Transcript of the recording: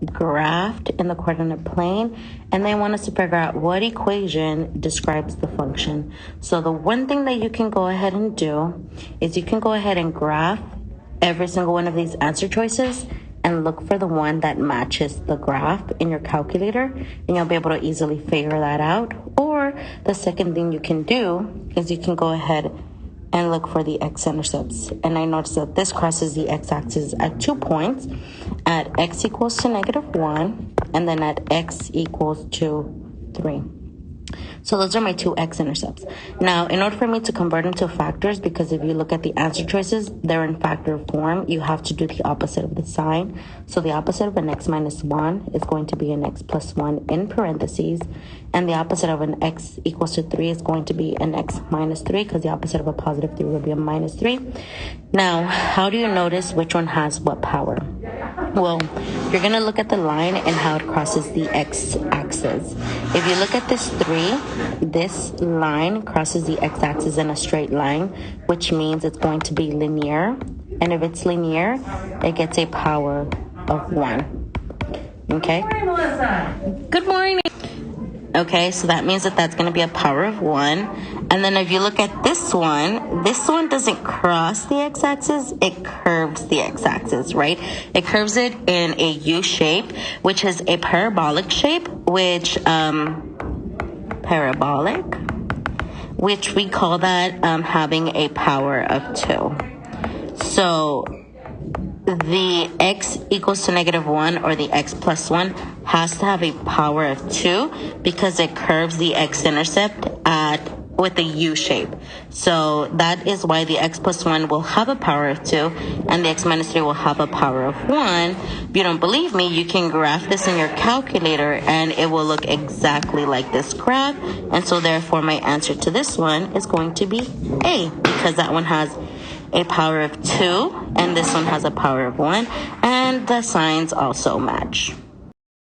graphed in the coordinate plane, and they want us to figure out what equation describes the function. So the one thing that you can go ahead and do is you can go ahead and graph every single one of these answer choices and look for the one that matches the graph in your calculator, and you'll be able to easily figure that out. Or the second thing you can do is you can go ahead and look for the x-intercepts. And I noticed that this crosses the x-axis at 2 points, at x equals to -1, and then at x equals to 3. So those are my two x-intercepts. Now, in order for me to convert them to factors, because if you look at the answer choices, they're in factor form, you have to do the opposite of the sign. So the opposite of an x minus 1 is going to be an x plus 1 in parentheses, and the opposite of an x equals to 3 is going to be an x minus 3, because the opposite of a positive 3 will be a minus 3. Now, how do you notice which one has what power? Well, you're going to look at the line and how it crosses the x-axis. If you look at this 3, this line crosses the x-axis in a straight line, which means it's going to be linear. And if it's linear, it gets a power of 1. Okay? Good morning, Melissa. Good morning. Okay, so that means that that's going to be a power of 1. And then if you look at this one doesn't cross the x-axis, it curves the x-axis, right? It curves it in a U shape, which is a parabolic shape, which we call that having a power of 2. So the x equals to -1 or the x plus 1 has to have a power of 2 because it curves the x-intercept with a U shape. So that is why the x plus 1 will have a power of 2 and the x minus 3 will have a power of 1. If you don't believe me, you can graph this in your calculator and it will look exactly like this graph. And so therefore my answer to this one is going to be A, because that one has a power of 2 and this one has a power of 1, and the signs also match.